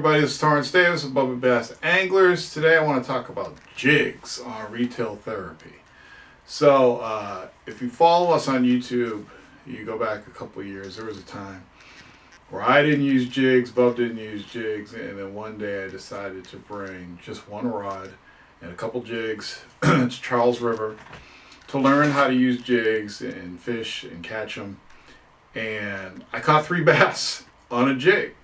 everybody, this is Torrance Davis of Bubba Bass Anglers. Today I want to talk about jigs on retail therapy. So if you follow us on YouTube, you go back a couple of years, there was a time where I didn't use jigs, Bub didn't use jigs, and then one day I decided to bring just one rod and a couple jigs to Charles River to learn how to use jigs and fish and catch them. And I caught 3 bass on a jig.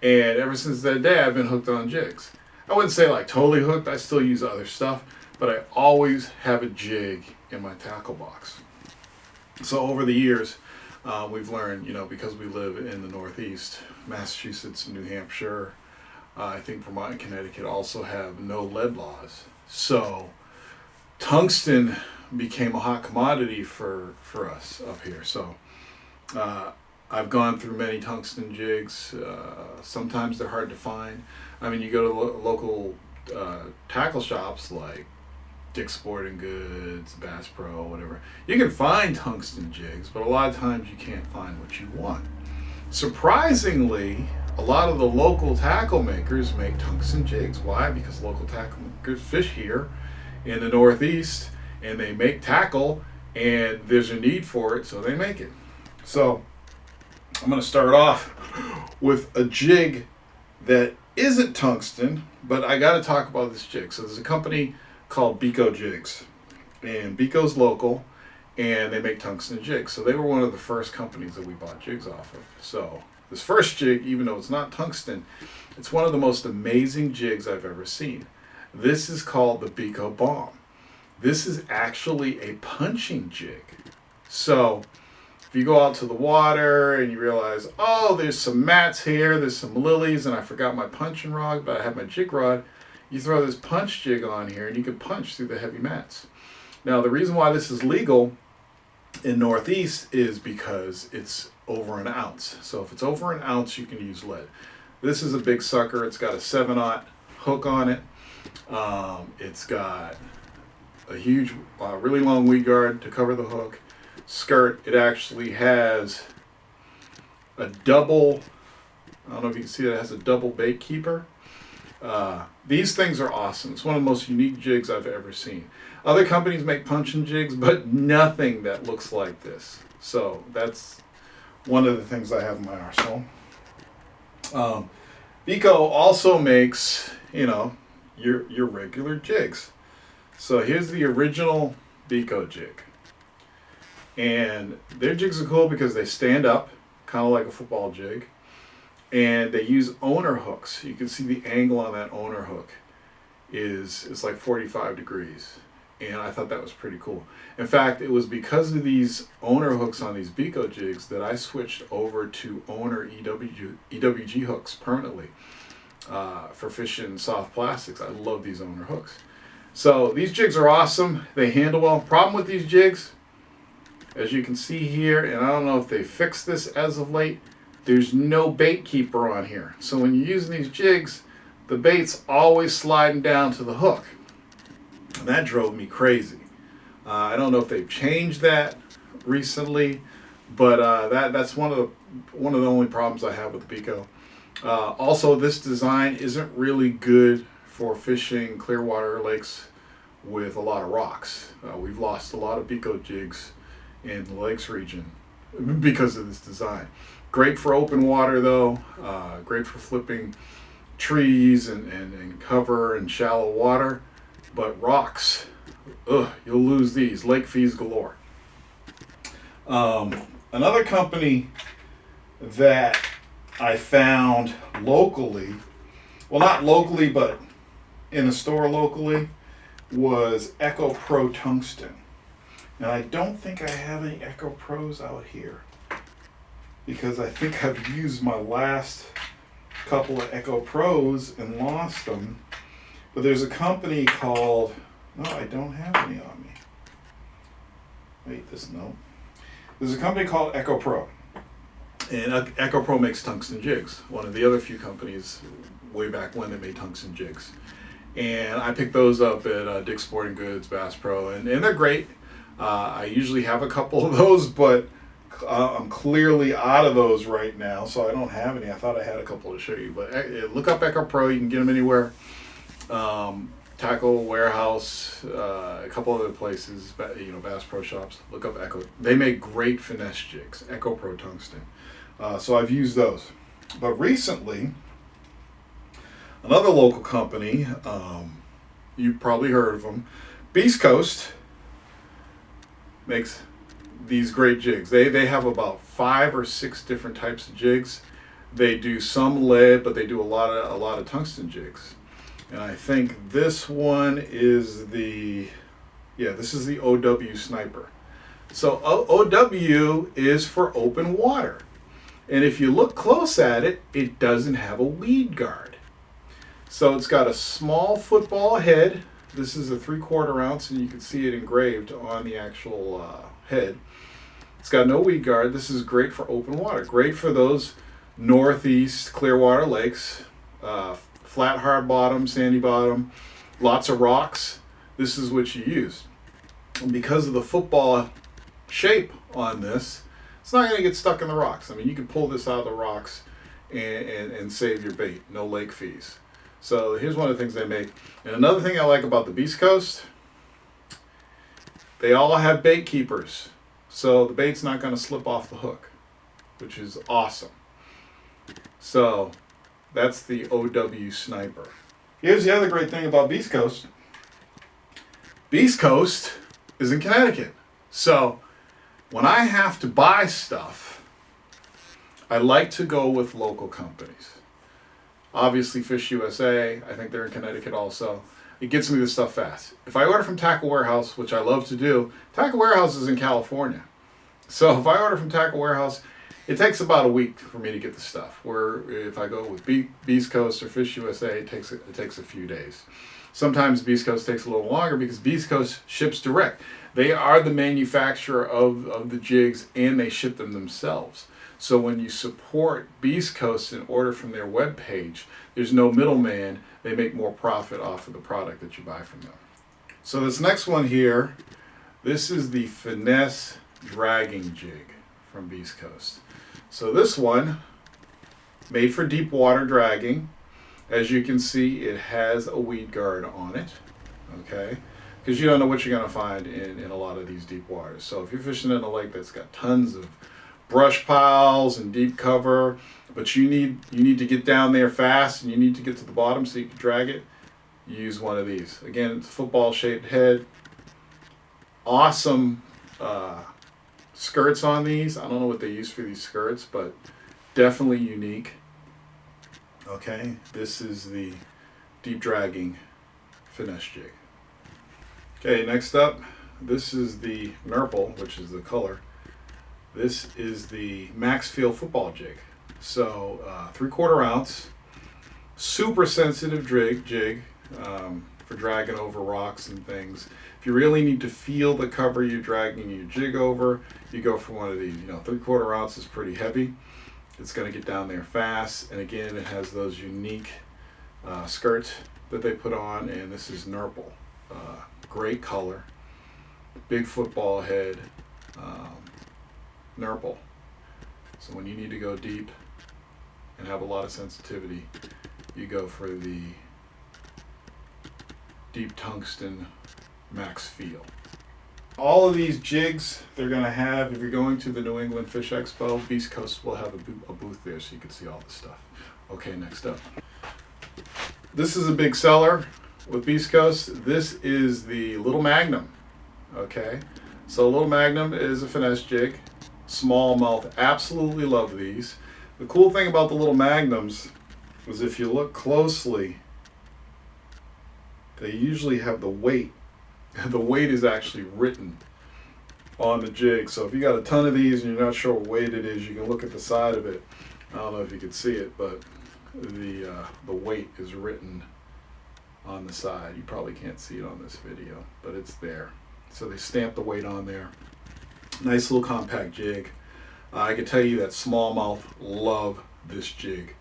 And ever since that day, I've been hooked on jigs. I wouldn't say like totally hooked. I still use other stuff, but I always have a jig in my tackle box. So over the years, we've learned, because we live in the Northeast, Massachusetts, New Hampshire, I think Vermont and Connecticut also have no lead laws. So tungsten became a hot commodity for us up here. So I've gone through many tungsten jigs. Sometimes they're hard to find. I mean, you go to local tackle shops like Dick's Sporting Goods, Bass Pro, whatever. You can find tungsten jigs, but a lot of times you can't find what you want. Surprisingly, a lot of the local tackle makers make tungsten jigs. Why? Because local tackle makers fish here in the Northeast, and they make tackle, and there's a need for it, so they make it. So I'm going to start off with a jig that isn't tungsten, but I got to talk about this jig. So there's a company called Biko Jigs, and Biko's local, and they make tungsten jigs. So they were one of the first companies that we bought jigs off of. So this first jig, even though it's not tungsten, it's one of the most amazing jigs I've ever seen. This is called the Biko Bomb. This is actually a punching jig. So if you go out to the water and you realize, oh, there's some mats here, there's some lilies, and I forgot my punching rod, but I have my jig rod, you throw this punch jig on here and you can punch through the heavy mats. Now, the reason why this is legal in Northeast is because it's over 1 ounce. So if it's over 1 ounce, you can use lead. This is a big sucker. It's got a 7/0 hook on it. It's got a huge, really long weed guard to cover the hook. Skirt. It actually has a double, I don't know if you can see it, it has a double bait keeper. These things are awesome. It's one of the most unique jigs I've ever seen. Other companies make punching jigs, but nothing that looks like this. So that's one of the things I have in my arsenal. Biko also makes, your regular jigs. So here's the original Biko jig. And their jigs are cool because they stand up, kind of like a football jig. And they use owner hooks. You can see the angle on that owner hook is like 45 degrees. And I thought that was pretty cool. In fact, it was because of these owner hooks on these Biko jigs that I switched over to owner EWG hooks permanently for fishing soft plastics. I love these owner hooks. So these jigs are awesome. They handle well. Problem with these jigs, as you can see here, and I don't know if they fixed this as of late, there's no bait keeper on here. So when you're using these jigs, the bait's always sliding down to the hook. And that drove me crazy. I don't know if they've changed that recently, but that's one of the only problems I have with Biko. Also, this design isn't really good for fishing clear water lakes with a lot of rocks. We've lost a lot of Biko jigs in the lakes region because of this design. Great for open water though, great for flipping trees and cover and shallow water, but rocks, you'll lose these. Lake fees galore. Another company that I found locally, well, not locally, but in a store locally, was Pro Tungsten. And I don't think I have any Echopros out here because I think I've used my last couple of Echopros and lost them. But there's a company called, no, I don't have any on me. Wait, there's a company called Echopro. And Echopro makes tungsten jigs. One of the other few companies way back when that made tungsten jigs. And I picked those up at Dick's Sporting Goods, Bass Pro, and they're great. I usually have a couple of those, but I'm clearly out of those right now, so I don't have any. I thought I had a couple to show you, but look up Echopro. You can get them anywhere. Tackle Warehouse, a couple other places, Bass Pro Shops. Look up Echo. They make great finesse jigs, Pro Tungsten. So I've used those. But recently, another local company, you've probably heard of them, Beast Coast, makes these great jigs. They have about 5 or 6 different types of jigs. They do some lead, but they do a lot of tungsten jigs. And I think this one is this is the OW Sniper. So OW is for open water. And if you look close at it, it doesn't have a weed guard. So it's got a small football head. This is a 3/4 ounce, and you can see it engraved on the actual head. It's got no weed guard. This is great for open water. Great for those northeast Clearwater lakes. Flat, hard bottom, sandy bottom, lots of rocks. This is what you use. And because of the football shape on this, it's not going to get stuck in the rocks. I mean, you can pull this out of the rocks and save your bait. No lake fees. So here's one of the things they make. And another thing I like about the Beast Coast, they all have bait keepers. So the bait's not going to slip off the hook, which is awesome. So that's the OW Sniper. Here's the other great thing about Beast Coast. Beast Coast is in Connecticut. So when I have to buy stuff, I like to go with local companies. Obviously Fish USA, I think they're in Connecticut also. It gets me the stuff fast. If I order from Tackle Warehouse, which I love to do, Tackle Warehouse is in California. So if I order from Tackle Warehouse, it takes about a week for me to get the stuff. Where if I go with Beast Coast or Fish USA, it takes a few days. Sometimes Beast Coast takes a little longer because Beast Coast ships direct. They are the manufacturer of the jigs, and they ship them themselves. So when you support Beast Coast and order from their webpage, there's no middleman. They make more profit off of the product that you buy from them. So this next one here, this is the Finesse Dragging Jig from Beast Coast. So this one, made for deep water dragging. As you can see, it has a weed guard on it, okay? Because you don't know what you're gonna find in a lot of these deep waters. So if you're fishing in a lake that's got tons of brush piles and deep cover, but you need to get down there fast and you need to get to the bottom so you can drag it, you use one of these. Again, it's a football shaped head. Awesome skirts on these. I don't know what they use for these skirts, but definitely unique. Okay, this is the deep dragging finesse jig. Okay, next up, this is the Nurple, which is the color. This is the Max Field Football Jig. So 3/4 ounce, super sensitive jig for dragging over rocks and things. If you really need to feel the cover you're dragging your jig over, you go for one of these. 3/4 ounce is pretty heavy. It's going to get down there fast, and again, it has those unique skirts that they put on. And this is Nurple, great color, big football head, Nurple. So when you need to go deep and have a lot of sensitivity, you go for the deep tungsten Max Field. All of these jigs they're going to have, if you're going to the New England Fish Expo, Beast Coast will have a booth there so you can see all this stuff. Okay, next up. This is a big seller with Beast Coast. This is the Little Magnum. Okay, so Little Magnum is a finesse jig. Smallmouth, absolutely love these. The cool thing about the Little Magnums is if you look closely, they usually have the weight. The weight is actually written on the jig. So if you got a ton of these and you're not sure what weight it is, you can look at the side of it. I don't know if you can see it, but the weight is written on the side. You probably can't see it on this video, but it's there. So they stamp the weight on there. Nice little compact jig. I can tell you that smallmouth love this jig.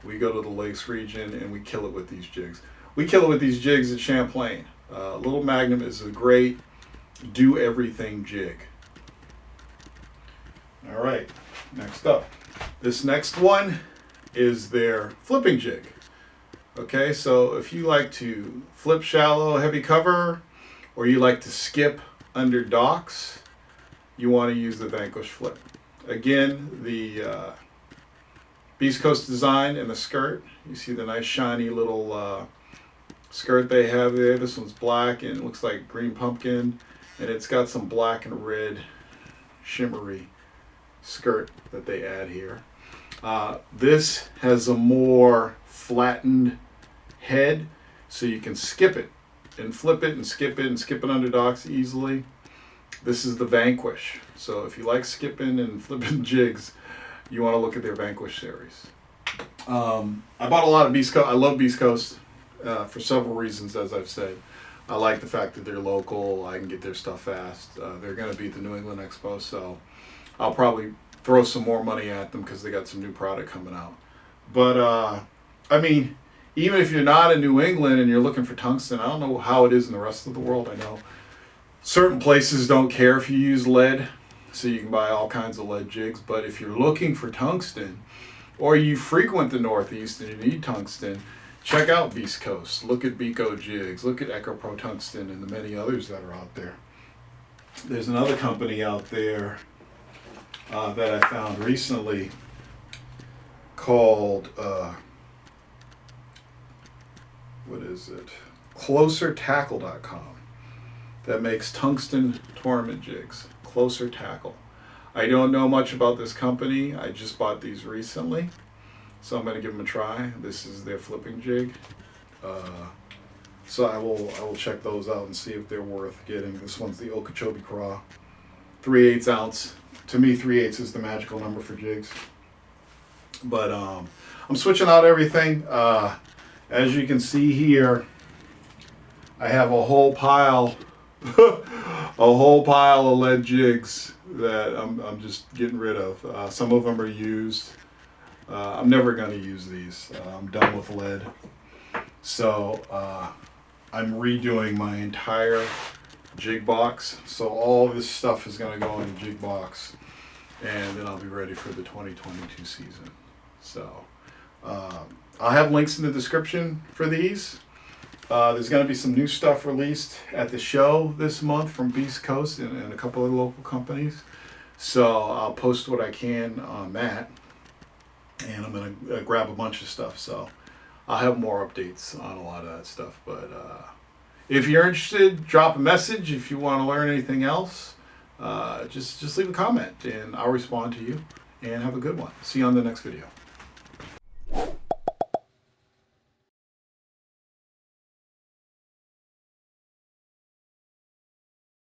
We go to the lakes region and we kill it with these jigs. We kill it with these jigs at Champlain. Little Magnum is a great do everything jig. All right, next up. This next one is their flipping jig. Okay, so if you like to flip shallow, heavy cover, or you like to skip under docks, you want to use the Vanquish Flip. Again, the Beast Coast design and the skirt. You see the nice shiny little skirt they have there. This one's black and it looks like green pumpkin, and it's got some black and red shimmery skirt that they add here. This has a more flattened head, so you can skip it and flip it and skip it under docks easily. This is the Vanquish. So if you like skipping and flipping jigs, you want to look at their Vanquish series. I bought a lot of Beast Coast. I love Beast Coast for several reasons, as I've said. I like the fact that they're local. I can get their stuff fast. They're going to be at the New England Expo, so I'll probably throw some more money at them because they got some new product coming out. But I mean, even if you're not in New England and you're looking for tungsten, I don't know how it is in the rest of the world. I know certain places don't care if you use lead, so you can buy all kinds of lead jigs. But if you're looking for tungsten, or you frequent the Northeast and you need tungsten, check out Beast Coast. Look at Biko Jigs. Look at Pro Tungsten and the many others that are out there. There's another company out there that I found recently called what is it? CloserTackle.com, that makes tungsten tournament jigs. Closer Tackle. I don't know much about this company. I just bought these recently, so I'm going to give them a try. This is their flipping jig. So I will check those out and see if they're worth getting. This one's the Okeechobee Craw, 3/8 ounce. To me, 3/8 is the magical number for jigs. But I'm switching out everything. As you can see here, I have a whole pile, of lead jigs that I'm just getting rid of. Some of them are used. I'm never going to use these. I'm done with lead. So I'm redoing my entire jig box. So all this stuff is going to go in the jig box, and then I'll be ready for the 2022 season. So I'll have links in the description for these. There's going to be some new stuff released at the show this month from Beast Coast and a couple of local companies. So I'll post what I can on that, and I'm going to grab a bunch of stuff. So I'll have more updates on a lot of that stuff. But if you're interested, drop a message. If you want to learn anything else, just leave a comment, and I'll respond to you. And have a good one. See you on the next video.